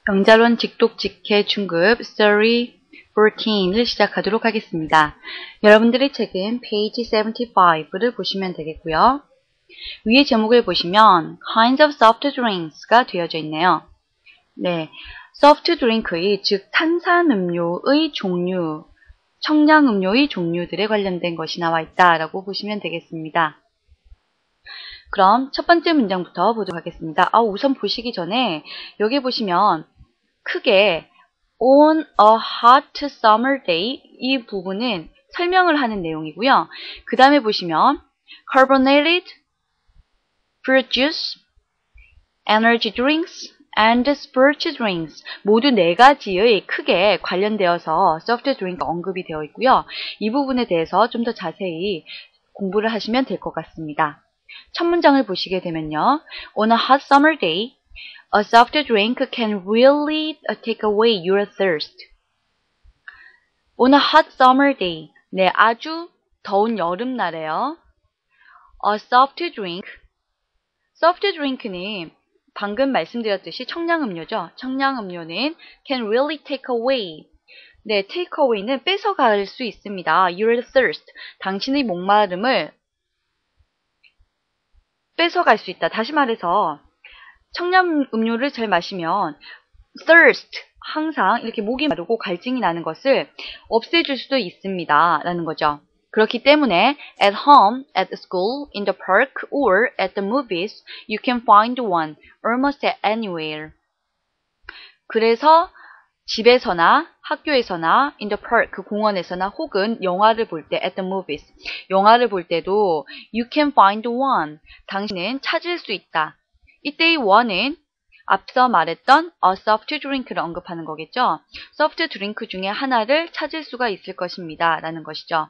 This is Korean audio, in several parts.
영자론 직독직해 중급 Story 14을 시작하도록 하겠습니다. 여러분들의 책은 페이지 75를 보시면 되겠고요. 위의 제목을 보시면 Kinds of soft drinks가 되어져 있네요. 네, soft drink의 즉 탄산음료의 종류, 청량음료의 종류들에 관련된 것이 나와 있다라고 보시면 되겠습니다. 그럼 첫 번째 문장부터 보도록 하겠습니다. 우선 보시기 전에 여기 보시면 크게 On a hot summer day 이 부분은 설명을 하는 내용이고요. 그 다음에 보시면 carbonated fruit juice, energy drinks, and sports drinks 모두 네 가지의 크게 관련되어서 soft drink 언급이 되어 있고요. 이 부분에 대해서 좀 더 자세히 공부를 하시면 될 것 같습니다. 첫 문장을 보시게 되면요. On a hot summer day, a soft drink can really take away your thirst. On a hot summer day. 네, 아주 더운 여름날에요. A soft drink. soft drink는 방금 말씀드렸듯이 청량음료죠. 청량음료는 can really take away. 네, take away는 뺏어갈 수 있습니다. Your thirst. 당신의 목마름을 뺏어갈 수 있다. 다시 말해서 청량음료를 잘 마시면 thirst, 항상 이렇게 목이 마르고 갈증이 나는 것을 없애줄 수도 있습니다. 라는 거죠. 그렇기 때문에 at home, at school, in the park, or at the movies, you can find one almost anywhere. 그래서 집에서나 학교에서나 in the park, 공원에서나 혹은 영화를 볼 때 at the movies, 영화를 볼 때도 you can find one, 당신은 찾을 수 있다. 이때의 one은 앞서 말했던 a soft drink를 언급하는 거겠죠. soft drink 중에 하나를 찾을 수가 있을 것입니다. 라는 것이죠.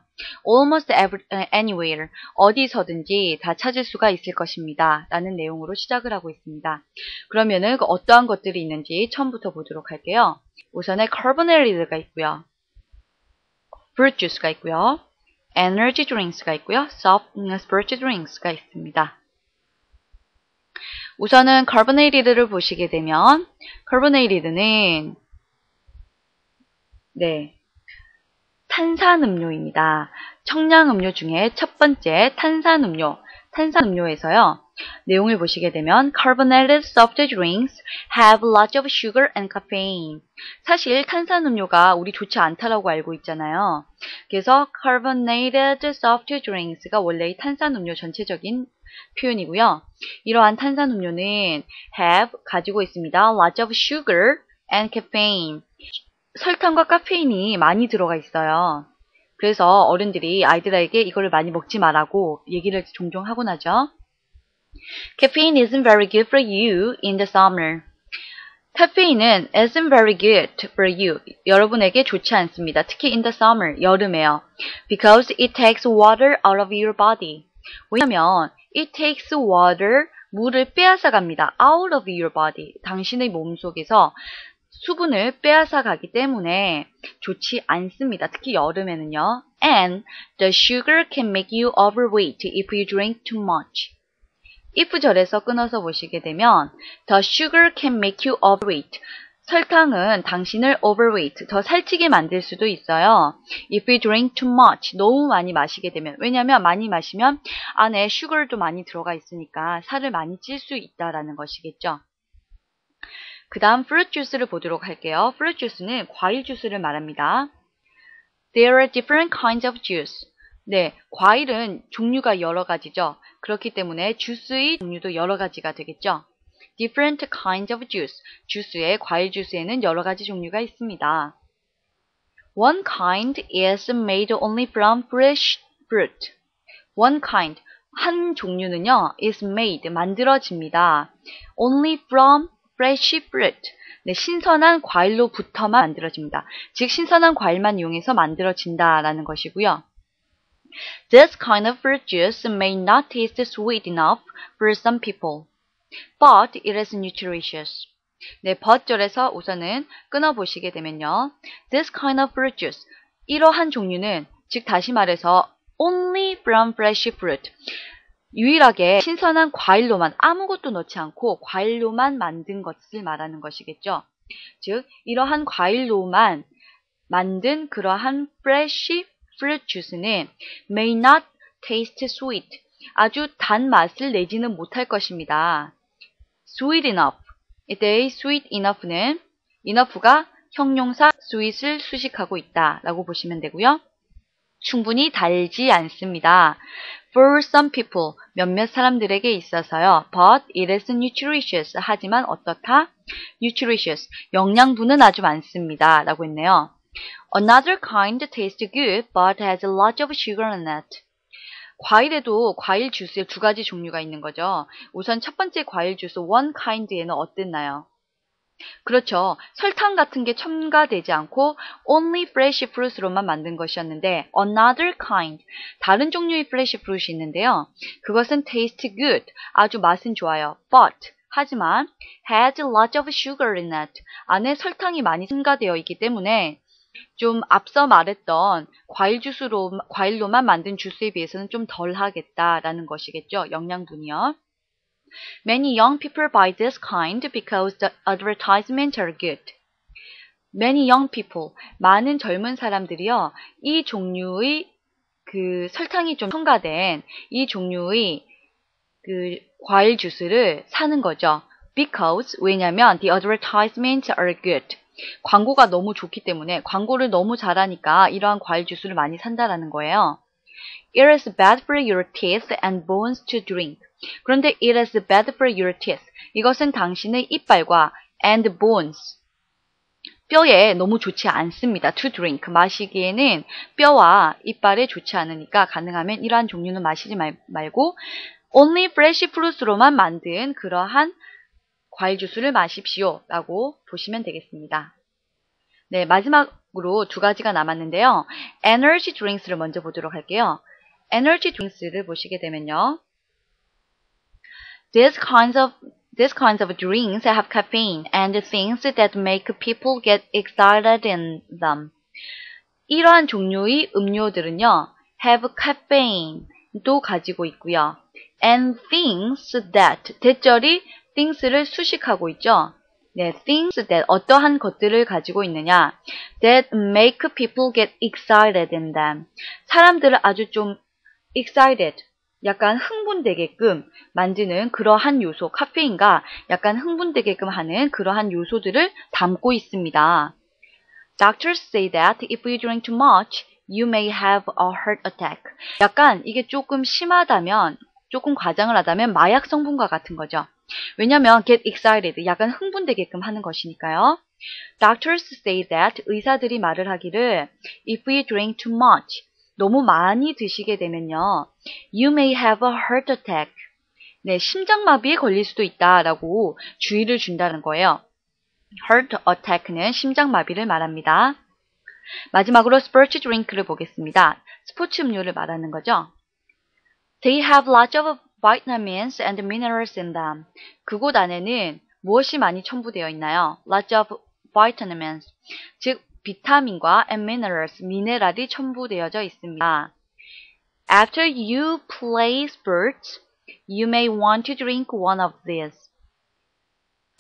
almost anywhere, 어디서든지 다 찾을 수가 있을 것입니다. 라는 내용으로 시작을 하고 있습니다. 그러면은 어떠한 것들이 있는지 처음부터 보도록 할게요. 우선에 carbonated가 있고요. fruit juice가 있고요. energy drinks가 있고요. soft sports drinks가 있습니다. 우선은 carbonated를 보시게 되면 carbonated는 네, 탄산음료입니다. 청량음료 중에 첫 번째 탄산음료에서요. 내용을 보시게 되면 carbonated soft drinks have lots of sugar and caffeine. 사실 탄산음료가 우리 좋지 않다라고 알고 있잖아요. 그래서 carbonated soft drinks가 원래의 탄산음료 전체적인 표현이고요. 이러한 탄산음료는 have, 가지고 있습니다. lots of sugar and caffeine. 설탕과 카페인이 많이 들어가 있어요. 그래서 어른들이 아이들에게 이거를 많이 먹지 말라고 얘기를 종종 하곤 하죠. Caffeine isn't very good for you in the summer. 카페인은 isn't very good for you. 여러분에게 좋지 않습니다. 특히 in the summer, 여름에요. Because it takes water out of your body. 왜냐면 it takes water, 물을 빼앗아 갑니다. out of your body. 당신의 몸속에서 수분을 빼앗아 가기 때문에 좋지 않습니다. 특히 여름에는요. And the sugar can make you overweight if you drink too much. if 절에서 끊어서 보시게 되면 the sugar can make you overweight. 설탕은 당신을 overweight, 더 살찌게 만들 수도 있어요. If you drink too much, 너무 많이 마시게 되면. 왜냐하면 많이 마시면 안에 sugar도 많이 들어가 있으니까 살을 많이 찔 수 있다라는 것이겠죠. 그 다음 fruit juice를 보도록 할게요. fruit juice는 과일 주스를 말합니다. There are different kinds of juice. 네, 과일은 종류가 여러 가지죠. 그렇기 때문에 주스의 종류도 여러 가지가 되겠죠. Different kinds of juice. 주스에, 과일 주스에는 여러 가지 종류가 있습니다. One kind is made only from fresh fruit. One kind, 한 종류는요, is made, 만들어집니다. Only from fresh fruit. 네, 신선한 과일로부터만 만들어집니다. 즉, 신선한 과일만 이용해서 만들어진다라는 것이고요. This kind of fruit juice may not taste sweet enough for some people, but it is nutritious. 네, but 절에서 우선은 끊어보시게 되면요. This kind of fruit juice, 이러한 종류는, 즉 다시 말해서 only from fresh fruit, 유일하게 신선한 과일로만, 아무것도 넣지 않고 과일로만 만든 것을 말하는 것이겠죠. 즉 이러한 과일로만 만든 그러한 fresh fruit juice는 may not taste sweet. 아주 단 맛을 내지는 못할 것입니다. sweet enough. 이때의 sweet enough는 enough가 형용사 sweet을 수식하고 있다라고 보시면 되고요. 충분히 달지 않습니다. For some people, 몇몇 사람들에게 있어서요. But it is nutritious. 하지만 어떻다? Nutritious. 영양분은 아주 많습니다. 라고 했네요. Another kind tastes good, but has a lot of sugar in it. 과일에도 과일 주스에 두 가지 종류가 있는 거죠. 우선 첫 번째 과일 주스 one kind에는 어땠나요? 그렇죠. 설탕 같은 게 첨가되지 않고 only fresh fruit로만 만든 것이었는데 another kind, 다른 종류의 fresh fruit이 있는데요. 그것은 taste good, 아주 맛은 좋아요. But, 하지만 has a lot of sugar in it, 안에 설탕이 많이 첨가되어 있기 때문에 좀 앞서 말했던 과일로만 만든 주스에 비해서는 좀 덜하겠다라는 것이겠죠. 영양분이요. Many young people buy this kind because the advertisements are good. Many young people, 많은 젊은 사람들이요. 이 종류의 그 설탕이 좀 첨가된 이 종류의 그 과일 주스를 사는 거죠. Because, 왜냐면 the advertisements are good. 광고가 너무 좋기 때문에 광고를 너무 잘하니까 이러한 과일 주스를 많이 산다라는 거예요. It is bad for your teeth and bones to drink. 그런데 it is bad for your teeth. 이것은 당신의 이빨과 and bones. 뼈에 너무 좋지 않습니다. To drink. 마시기에는 뼈와 이빨에 좋지 않으니까 가능하면 이러한 종류는 마시지 말고 only fresh fruits로만 만든 그러한 과일 주스를 마십시오. 라고 보시면 되겠습니다. 네, 마지막으로 두 가지가 남았는데요. 에너지 드링크스를 먼저 보도록 할게요. 에너지 드링크스를 보시게 되면요. These kinds of drinks have caffeine and things that make people get excited in them. 이러한 종류의 음료들은요. have caffeine도 가지고 있고요. and things that, 대절이 things를 수식하고 있죠. 네, things that, 어떠한 것들을 가지고 있느냐. that make people get excited in them. 사람들을 아주 좀 excited, 약간 흥분되게끔 만드는 그러한 요소, 카페인과 약간 흥분되게끔 하는 그러한 요소들을 담고 있습니다. Doctors say that if you drink too much, you may have a heart attack. 약간 이게 조금 심하다면, 조금 과장을 하다면 마약 성분과 같은 거죠. 왜냐면 get excited, 약간 흥분되게끔 하는 것이니까요. Doctors say that, 의사들이 말을 하기를 if you drink too much, 너무 많이 드시게 되면요. You may have a heart attack. 네, 심장마비에 걸릴 수도 있다라고 주의를 준다는 거예요. heart attack는 심장마비를 말합니다. 마지막으로 sports drink를 보겠습니다. 스포츠 음료를 말하는 거죠. They have lots of vitamins and minerals in them. 그곳 안에는 무엇이 많이 첨부되어 있나요? Lots of vitamins, 즉 비타민과 and minerals, 미네랄이 첨부되어져 있습니다. After you play sports, you may want to drink one of these.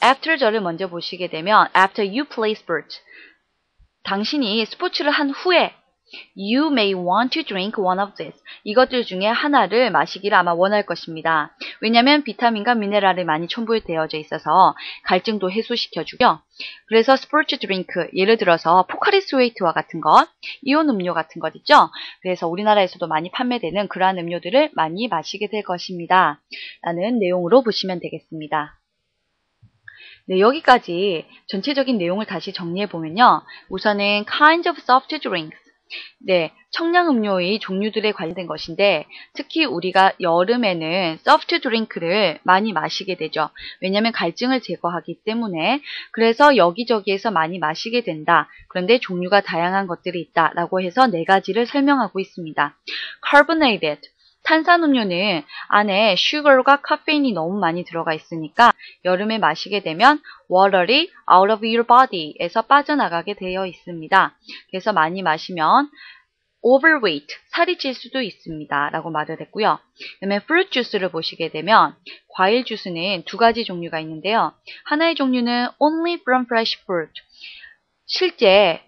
After절을 먼저 보시게 되면 after you play sports, 당신이 스포츠를 한 후에 You may want to drink one of these. 이것들 중에 하나를 마시기를 아마 원할 것입니다. 왜냐하면 비타민과 미네랄이 많이 첨부되어져 있어서 갈증도 해소시켜주고요. 그래서 스포츠 드링크, 예를 들어서 포카리 스웨이트와 같은 것, 이온 음료 같은 것 있죠? 그래서 우리나라에서도 많이 판매되는 그러한 음료들을 많이 마시게 될 것입니다. 라는 내용으로 보시면 되겠습니다. 네, 여기까지 전체적인 내용을 다시 정리해보면요. 우선은 kinds of soft drinks. 네, 청량음료의 종류들에 관련된 것인데 특히 우리가 여름에는 soft drink를 많이 마시게 되죠. 왜냐하면 갈증을 제거하기 때문에. 그래서 여기저기에서 많이 마시게 된다. 그런데 종류가 다양한 것들이 있다라고 해서 네 가지를 설명하고 있습니다. Carbonated, 탄산음료는 안에 슈거가 카페인이 너무 많이 들어가 있으니까 여름에 마시게 되면 water이 out of your body에서 빠져나가게 되어 있습니다. 그래서 많이 마시면 overweight, 살이 찔 수도 있습니다. 라고 말을 했고요. 그다음에 fruit juice를 보시게 되면 과일 주스는 두 가지 종류가 있는데요. 하나의 종류는 only from fresh fruit, 실제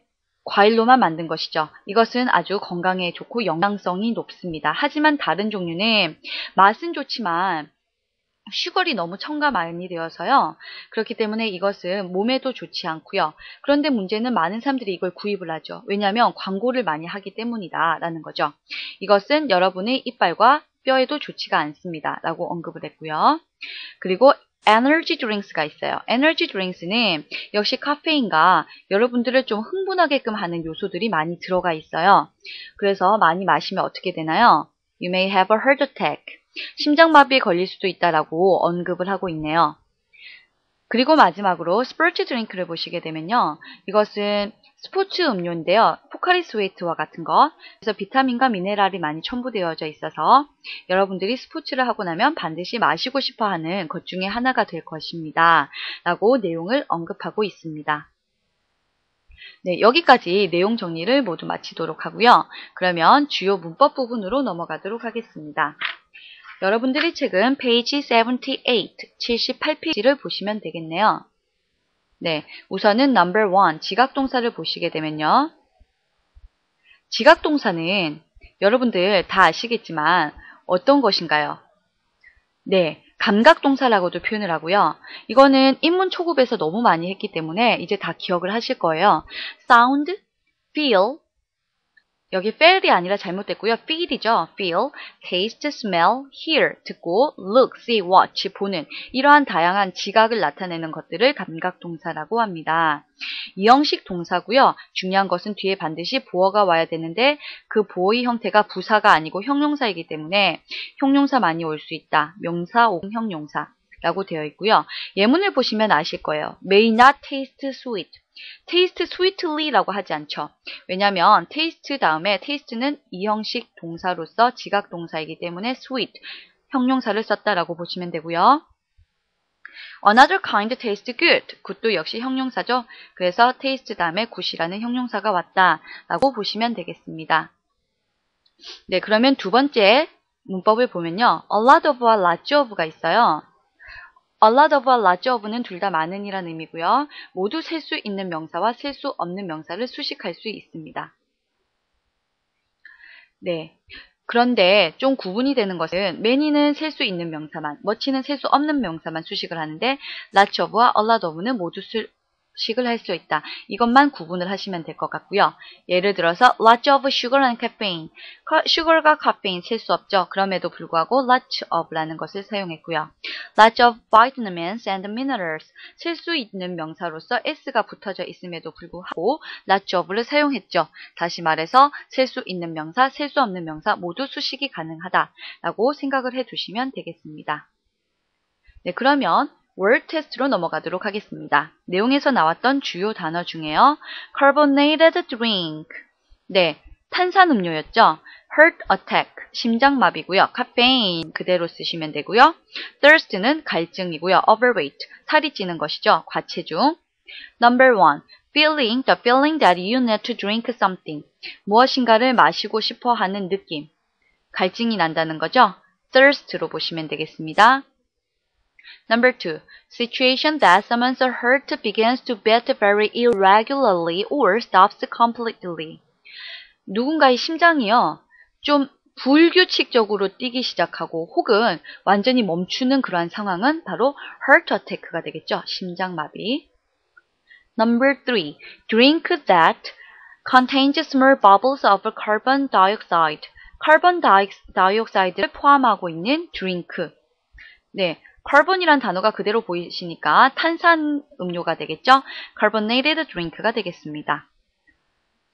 과일로만 만든 것이죠. 이것은 아주 건강에 좋고 영양성이 높습니다. 하지만 다른 종류는 맛은 좋지만 슈거리 너무 첨가 많이 되어서요. 그렇기 때문에 이것은 몸에도 좋지 않고요. 그런데 문제는 많은 사람들이 이걸 구입을 하죠. 왜냐하면 광고를 많이 하기 때문이다 라는 거죠. 이것은 여러분의 이빨과 뼈에도 좋지가 않습니다. 라고 언급을 했고요. 그리고 에너지 드링크가 있어요. 에너지 드링크는 역시 카페인과 여러분들을 좀 흥분하게끔 하는 요소들이 많이 들어가 있어요. 그래서 많이 마시면 어떻게 되나요? You may have a heart attack. 심장마비에 걸릴 수도 있다라고 언급을 하고 있네요. 그리고 마지막으로 스포츠 드링크를 보시게 되면요. 이것은 스포츠 음료인데요. 포카리 스웨트와 같은 거. 그래서 비타민과 미네랄이 많이 첨부되어져 있어서 여러분들이 스포츠를 하고 나면 반드시 마시고 싶어 하는 것 중에 하나가 될 것입니다. 라고 내용을 언급하고 있습니다. 네, 여기까지 내용 정리를 모두 마치도록 하고요. 그러면 주요 문법 부분으로 넘어가도록 하겠습니다. 여러분들이 책은 페이지 78, 78페이지를 보시면 되겠네요. 네, 우선은 number 1, 지각동사를 보시게 되면요. 지각동사는 여러분들 다 아시겠지만 어떤 것인가요? 네, 감각동사라고도 표현을 하고요. 이거는 인문 초급에서 너무 많이 했기 때문에 이제 다 기억을 하실 거예요. sound, feel, 여기 feel이 아니라 잘못됐고요. feel이죠. feel, taste, smell, hear, 듣고, look, see, watch, 보는 이러한 다양한 지각을 나타내는 것들을 감각동사라고 합니다. 이형식 동사고요. 중요한 것은 뒤에 반드시 보어가 와야 되는데 그 보어의 형태가 부사가 아니고 형용사이기 때문에 형용사 많이 올 수 있다. 명사, 형용사라고 되어 있고요. 예문을 보시면 아실 거예요. may not taste sweet. taste sweetly라고 하지 않죠. 왜냐하면 taste 다음에 taste는 이형식 동사로서 지각 동사이기 때문에 sweet 형용사를 썼다라고 보시면 되고요. Another kind tastes good. good도 역시 형용사죠. 그래서 taste 다음에 good이라는 형용사가 왔다라고 보시면 되겠습니다. 네, 그러면 두 번째 문법을 보면요. a lot of와 lots of가 있어요. a lot of, a lot of는 둘 다 많은이라는 의미고요. 모두 셀 수 있는 명사와 셀 수 없는 명사를 수식할 수 있습니다. 네. 그런데 좀 구분이 되는 것은 many는 셀 수 있는 명사만, much는 셀 수 없는 명사만 수식을 하는데 lots of와 a lot of는 모두 수식을 할 수 있다. 이것만 구분을 하시면 될 것 같고요. 예를 들어서 lots of sugar and caffeine. sugar과 caffeine 셀 수 없죠. 그럼에도 불구하고 lots of라는 것을 사용했고요. lots of vitamins and minerals. 셀 수 있는 명사로서 s가 붙어져 있음에도 불구하고 lots of를 사용했죠. 다시 말해서 셀 수 있는 명사, 셀 수 없는 명사 모두 수식이 가능하다라고 생각을 해두시면 되겠습니다. 네, 그러면 word test로 넘어가도록 하겠습니다. 내용에서 나왔던 주요 단어 중에요. carbonated drink. 네, 탄산음료였죠. heart attack, 심장마비고요. caffeine 그대로 쓰시면 되고요. thirst는 갈증이고요. overweight, 살이 찌는 것이죠. 과체중. number 1, feeling, the feeling that you need to drink something. 무엇인가를 마시고 싶어 하는 느낌. 갈증이 난다는 거죠. thirst로 보시면 되겠습니다. Number 2, situation that someone's heart begins to beat very irregularly or stops completely. 누군가의 심장이요, 좀 불규칙적으로 뛰기 시작하고 혹은 완전히 멈추는 그러한 상황은 바로 heart attack가 되겠죠. 심장마비. Number 3, drink that contains small bubbles of carbon dioxide. carbon dioxide를 포함하고 있는 drink. 네. carbon이란 단어가 그대로 보이시니까 탄산 음료가 되겠죠? carbonated drink가 되겠습니다.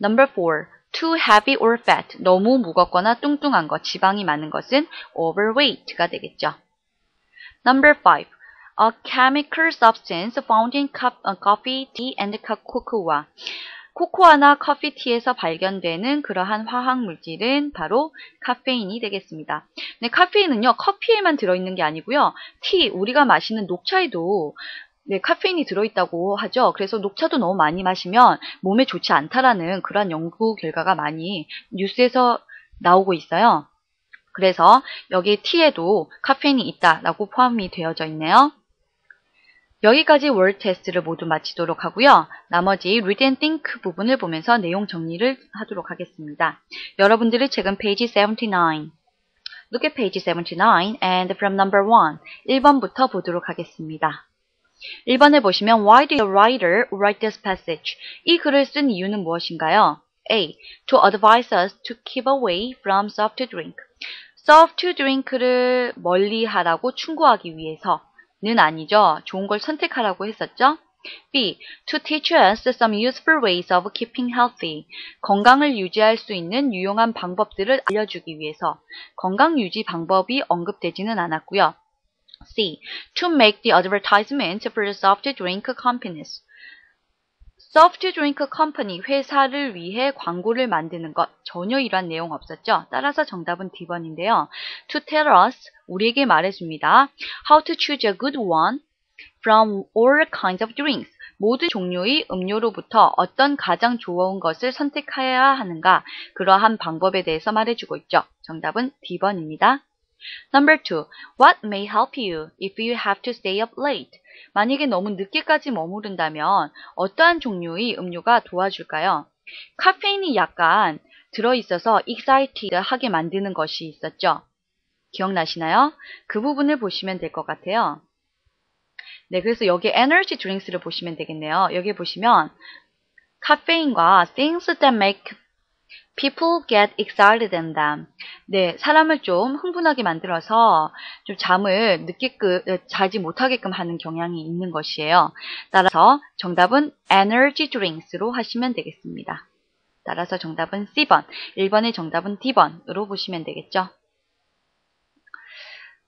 Number 4. Too heavy or fat. 너무 무겁거나 뚱뚱한 것, 지방이 많은 것은 overweight가 되겠죠. Number 5. A chemical substance found in coffee, tea, and cocoa. 코코아나 커피티에서 발견되는 그러한 화학 물질은 바로 카페인이 되겠습니다. 네, 카페인은요, 커피에만 들어있는 게 아니고요. 티, 우리가 마시는 녹차에도 네, 카페인이 들어있다고 하죠. 그래서 녹차도 너무 많이 마시면 몸에 좋지 않다라는 그런 연구 결과가 많이 뉴스에서 나오고 있어요. 그래서 여기 티에도 카페인이 있다라고 포함이 되어져 있네요. 여기까지 월 테스트를 모두 마치도록 하고요. 나머지 read and think 부분을 보면서 내용 정리를 하도록 하겠습니다. 여러분들의 책은 page 79. Look at page 79 and from number 1. 1번부터 보도록 하겠습니다. 1번을 보시면 Why did the writer write this passage? 이 글을 쓴 이유는 무엇인가요? A. To advise us to keep away from soft drink. soft drink를 멀리하라고 충고하기 위해서는 아니죠. 좋은 걸 선택하라고 했었죠. B. To teach us some useful ways of keeping healthy. 건강을 유지할 수 있는 유용한 방법들을 알려주기 위해서 건강 유지 방법이 언급되지는 않았고요. C. To make the advertisement for the soft drink companies. soft drink company 회사를 위해 광고를 만드는 것 전혀 이러한 내용 없었죠. 따라서 정답은 D번인데요. To tell us 우리에게 말해줍니다. How to choose a good one from all kinds of drinks. 모든 종류의 음료로부터 어떤 가장 좋은 것을 선택해야 하는가 그러한 방법에 대해서 말해주고 있죠. 정답은 D번입니다. Number 2. What may help you if you have to stay up late? 만약에 너무 늦게까지 머무른다면 어떠한 종류의 음료가 도와줄까요? 카페인이 약간 들어있어서 excited하게 만드는 것이 있었죠. 기억나시나요? 그 부분을 보시면 될 것 같아요. 네, 그래서 여기 에너지 드링크를 보시면 되겠네요. 여기 보시면 카페인과 things that make people get excited in them. 네, 사람을 좀 흥분하게 만들어서 좀 잠을 늦게 자지 못하게끔 하는 경향이 있는 것이에요. 따라서 정답은 energy drinks로 하시면 되겠습니다. 따라서 정답은 C번, 1번의 정답은 D번으로 보시면 되겠죠.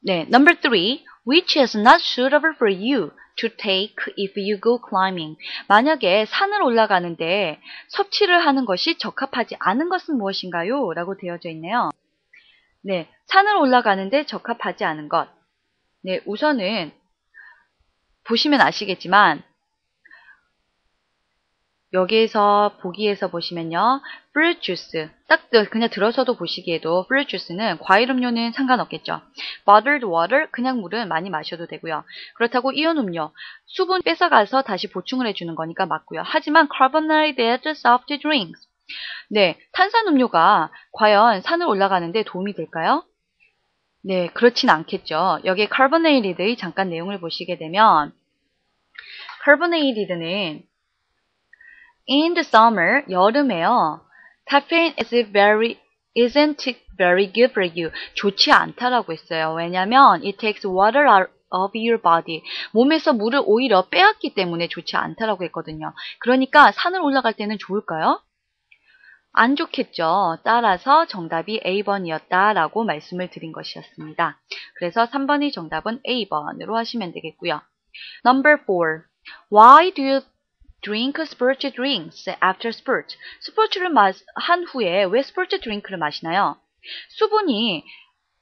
네, number 3. Which is not suitable for you to take if you go climbing. 만약에 산을 올라가는데 섭취를 하는 것이 적합하지 않은 것은 무엇인가요? 라고 되어져 있네요. 네, 산을 올라가는데 적합하지 않은 것. 네, 우선은 보시면 아시겠지만 여기에서 보기에서 보시면요. fruit juice. 딱 그냥 들어서도 보시기에도 fruit juice는 과일 음료는 상관없겠죠. bottled water, 그냥 물은 많이 마셔도 되고요. 그렇다고 이온 음료, 수분 뺏어가서 다시 보충을 해주는 거니까 맞고요. 하지만 carbonated soft drinks. 네, 탄산 음료가 과연 산을 올라가는데 도움이 될까요? 네, 그렇진 않겠죠. 여기에 carbonated의 잠깐 내용을 보시게 되면 carbonated는 in the summer, 여름에요. caffeine isn't very good for you. 좋지 않다라고 했어요. 왜냐면 it takes water out of your body. 몸에서 물을 오히려 빼앗기 때문에 좋지 않다라고 했거든요. 그러니까 산을 올라갈 때는 좋을까요? 안 좋겠죠. 따라서 정답이 A번이었다라고 말씀을 드린 것이었습니다. 그래서 3번의 정답은 A번으로 하시면 되겠고요. Number 4. Why do you drink sports drinks after sport? 스포츠를 한 후에 왜 스포츠 드링크를 마시나요? 수분이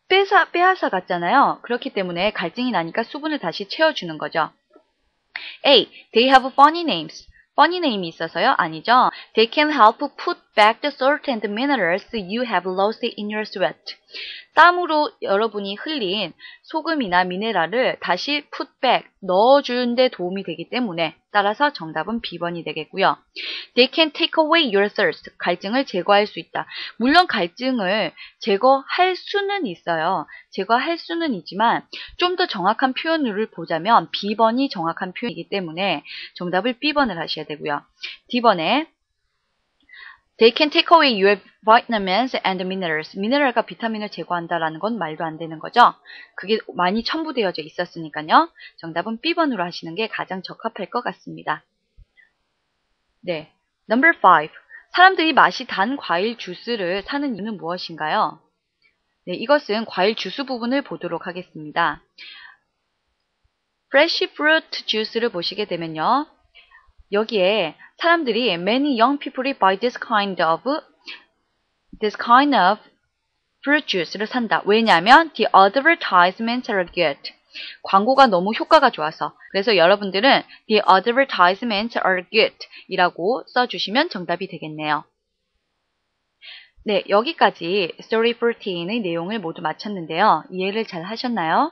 빼앗아 갔잖아요. 그렇기 때문에 갈증이 나니까 수분을 다시 채워주는 거죠. A. They have funny names. funny name이 있어서요? 아니죠. They can help put back the salt and minerals you have lost in your sweat. 땀으로 여러분이 흘린 소금이나 미네랄을 다시 put back, 넣어주는 데 도움이 되기 때문에 따라서 정답은 B번이 되겠고요. They can take away your thirst. 갈증을 제거할 수 있다. 물론 갈증을 제거할 수는 있어요. 제거할 수는 있지만 좀 더 정확한 표현을 보자면 B번이 정확한 표현이기 때문에 정답을 B번을 하셔야 되고요. D번에 They can take away your vitamins and minerals. 미네랄과 비타민을 제거한다라는 건 말도 안 되는 거죠. 그게 많이 첨부되어져 있었으니까요. 정답은 B번으로 하시는 게 가장 적합할 것 같습니다. 네, Number 5. 사람들이 맛이 단 과일 주스를 사는 이유는 무엇인가요? 네, 이것은 과일 주스 부분을 보도록 하겠습니다. Fresh fruit juice를 보시게 되면요. 여기에 사람들이 many young people buy this kind of fruit juice를 산다. 왜냐하면 the advertisements are good. 광고가 너무 효과가 좋아서. 그래서 여러분들은 The advertisements are good 이라고 써주시면 정답이 되겠네요. 네, 여기까지 Story 14의 내용을 모두 마쳤는데요. 이해를 잘 하셨나요?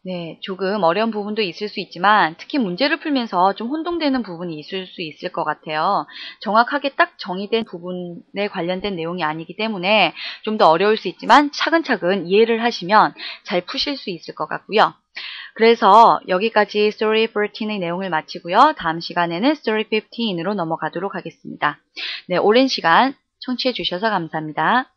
네, 조금 어려운 부분도 있을 수 있지만 특히 문제를 풀면서 좀 혼동되는 부분이 있을 수 있을 것 같아요. 정확하게 딱 정의된 부분에 관련된 내용이 아니기 때문에 좀 더 어려울 수 있지만 차근차근 이해를 하시면 잘 푸실 수 있을 것 같고요. 그래서 여기까지 Story 14의 내용을 마치고요. 다음 시간에는 Story 15으로 넘어가도록 하겠습니다. 네, 오랜 시간 청취해 주셔서 감사합니다.